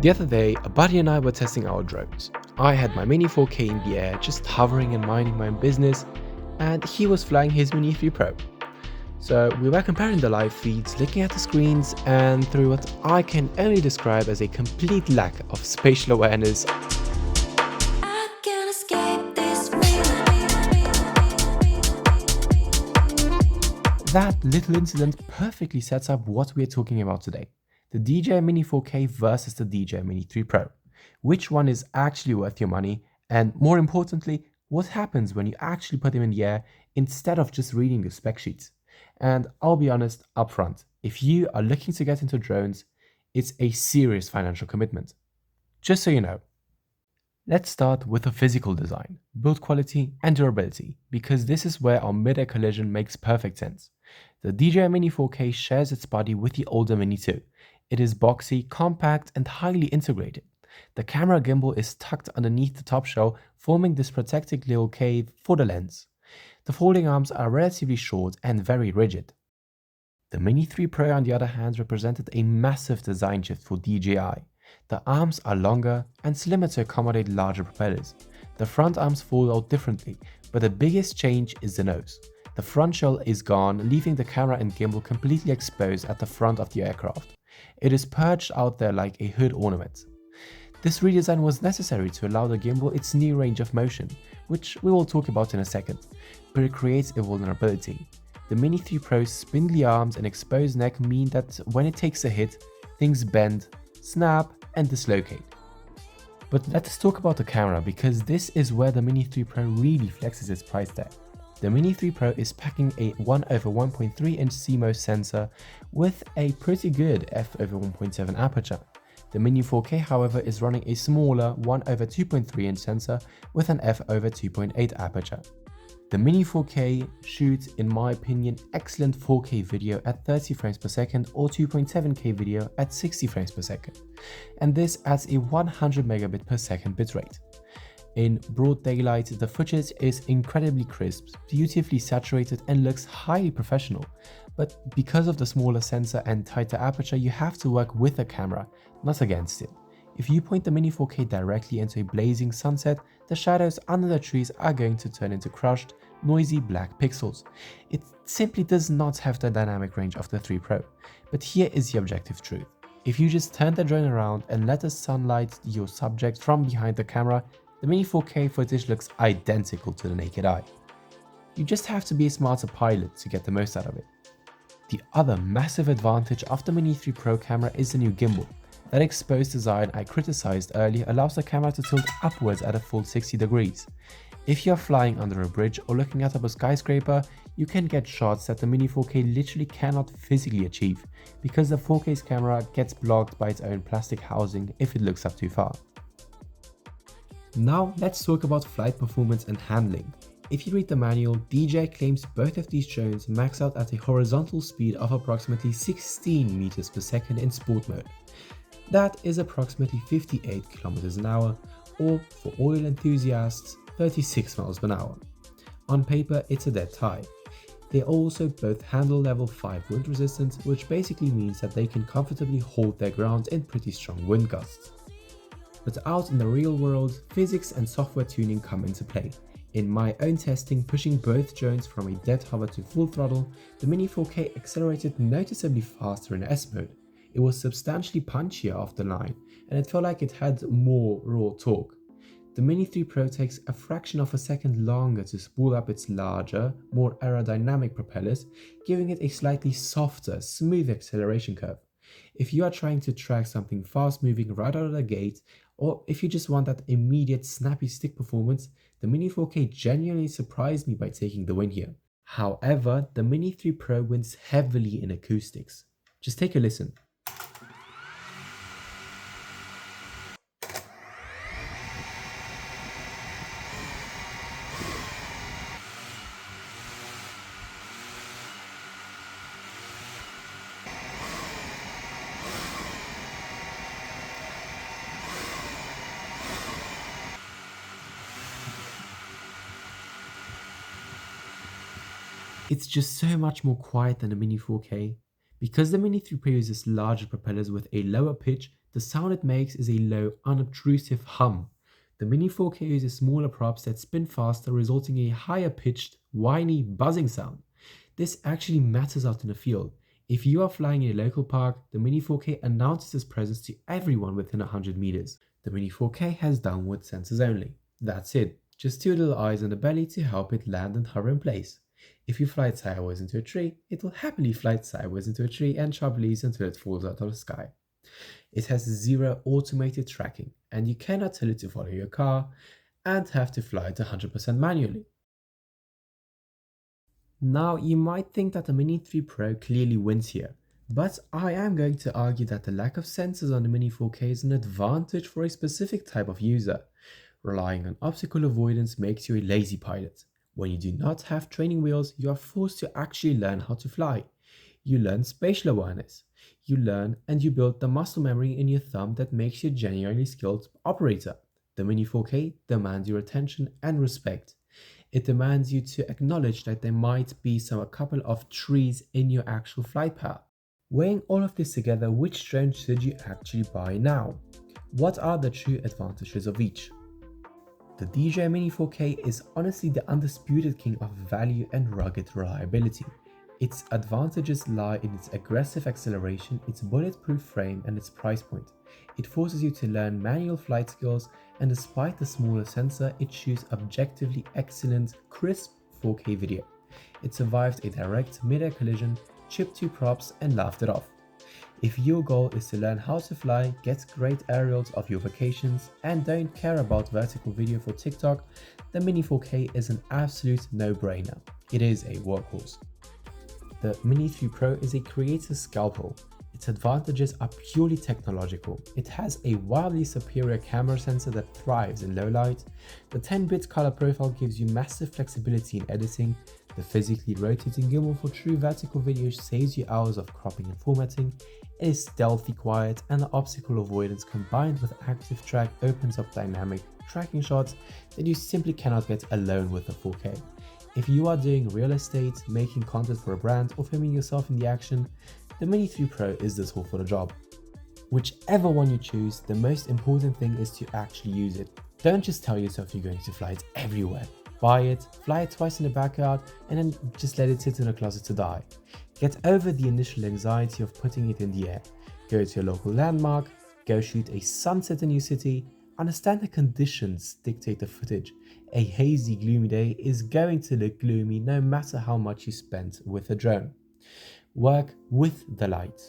The other day, a buddy and I were testing our drones. I had my Mini 4K in the air, just hovering and minding my own business, and he was flying his Mini 3 Pro. So we were comparing the live feeds, looking at the screens, and through what I can only describe as a complete lack of spatial awareness, that little incident perfectly sets up what we are talking about today. The DJI Mini 4K versus the DJI Mini 3 Pro. Which one is actually worth your money? And more importantly, what happens when you actually put them in the air instead of just reading the spec sheets? And I'll be honest upfront, if you are looking to get into drones, it's a serious financial commitment. Just so you know. Let's start with the physical design, build quality and durability, because this is where our mid-air collision makes perfect sense. The DJI Mini 4K shares its body with the older Mini 2. It is boxy, compact and highly integrated. The camera gimbal is tucked underneath the top shell, forming this protective little cave for the lens. The folding arms are relatively short and very rigid. The Mini 3 Pro on the other hand represented a massive design shift for DJI. The arms are longer and slimmer to accommodate larger propellers. The front arms fold out differently, but the biggest change is the nose. The front shell is gone, leaving the camera and gimbal completely exposed at the front of the aircraft. It is perched out there like a hood ornament. This redesign was necessary to allow the gimbal its new range of motion, which we will talk about in a second, but it creates a vulnerability. The Mini 3 Pro's spindly arms and exposed neck mean that when it takes a hit, things bend, snap and dislocate. But let's talk about the camera, because this is where the Mini 3 Pro really flexes its price tag. The Mini 3 Pro is packing a 1/1.3 inch CMOS sensor with a pretty good f/1.7 aperture. The Mini 4K however is running a smaller 1/2.3 inch sensor with an f/2.8 aperture. The Mini 4K shoots, in my opinion, excellent 4K video at 30 frames per second or 2.7K video at 60 frames per second, and this at a 100 megabit per second bitrate. In broad daylight, the footage is incredibly crisp, beautifully saturated and looks highly professional, but because of the smaller sensor and tighter aperture, you have to work with the camera, not against it. If you point the Mini 4K directly into a blazing sunset, the shadows under the trees are going to turn into crushed, noisy black pixels. It simply does not have the dynamic range of the 3 Pro. But here is the objective truth. If you just turn the drone around and let the sunlight your subject from behind the camera, the Mini 4K footage looks identical to the naked eye. You just have to be a smarter pilot to get the most out of it. The other massive advantage of the Mini 3 Pro camera is the new gimbal. That exposed design I criticized earlier allows the camera to tilt upwards at a full 60 degrees. If you're flying under a bridge or looking at up a skyscraper, you can get shots that the Mini 4K literally cannot physically achieve, because the 4K's camera gets blocked by its own plastic housing if it looks up too far. Now let's talk about flight performance and handling. If you read the manual, DJI claims both of these drones max out at a horizontal speed of approximately 16 meters per second in sport mode. That is approximately 58 kilometers an hour, or for oil enthusiasts, 36 miles per hour. On paper, it's a dead tie. They also both handle level 5 wind resistance, which basically means that they can comfortably hold their ground in pretty strong wind gusts. But out in the real world, physics and software tuning come into play. In my own testing, pushing both drones from a dead hover to full throttle, the Mini 4K accelerated noticeably faster in S mode. It was substantially punchier off the line, and it felt like it had more raw torque. The Mini 3 Pro takes a fraction of a second longer to spool up its larger, more aerodynamic propellers, giving it a slightly softer, smooth acceleration curve. If you are trying to track something fast moving right out of the gate, or if you just want that immediate snappy stick performance, the Mini 4K genuinely surprised me by taking the win here. However, the Mini 3 Pro wins heavily in acoustics. Just take a listen. It's just so much more quiet than the Mini 4K. Because the Mini 3 Pro uses larger propellers with a lower pitch, The sound it makes is a low, unobtrusive hum. The Mini 4K uses smaller props that spin faster, resulting in a higher pitched, whiny, buzzing sound. This actually matters out in the field. If you are flying in a local park, the Mini 4K announces its presence to everyone within 100 meters. The Mini 4K has downward sensors only. That's it, just two little eyes on the belly to help it land and hover in place. If you fly it sideways into a tree, it will happily fly it sideways into a tree and chop leaves until it falls out of the sky. It has zero automated tracking, and you cannot tell it to follow your car and have to fly it 100% manually. Now, you might think that the Mini 3 Pro clearly wins here, but I am going to argue that the lack of sensors on the Mini 4K is an advantage for a specific type of user. Relying on obstacle avoidance makes you a lazy pilot. When you do not have training wheels, you are forced to actually learn how to fly. You learn spatial awareness. You learn and you build the muscle memory in your thumb that makes you a genuinely skilled operator. The Mini 4K demands your attention and respect. It demands you to acknowledge that there might be a couple of trees in your actual flight path. Weighing all of this together, which drone should you actually buy now? What are the true advantages of each? The DJI Mini 4K is honestly the undisputed king of value and rugged reliability. Its advantages lie in its aggressive acceleration, its bulletproof frame, and its price point. It forces you to learn manual flight skills, and despite the smaller sensor, it shoots objectively excellent, crisp 4K video. It survived a direct mid-air collision, chipped two props, and laughed it off. If your goal is to learn how to fly, get great aerials of your vacations, and don't care about vertical video for TikTok, the Mini 4K is an absolute no-brainer. It is a workhorse. The Mini 3 Pro is a creator's scalpel. Its advantages are purely technological. It has a wildly superior camera sensor that thrives in low light. The 10-bit color profile gives you massive flexibility in editing. The physically rotating gimbal for true vertical video saves you hours of cropping and formatting. It is stealthy quiet, and the obstacle avoidance combined with active track opens up dynamic tracking shots that you simply cannot get alone with the 4K. If you are doing real estate, making content for a brand, or filming yourself in the action, the Mini 3 Pro is the tool for the job. Whichever one you choose, the most important thing is to actually use it. Don't just tell yourself you're going to fly it everywhere. Buy it, fly it twice in the backyard, and then just let it sit in a closet to die. Get over the initial anxiety of putting it in the air. Go to your local landmark, go shoot a sunset in your city, understand the conditions dictate the footage. A hazy, gloomy day is going to look gloomy no matter how much you spent with a drone. Work with the light.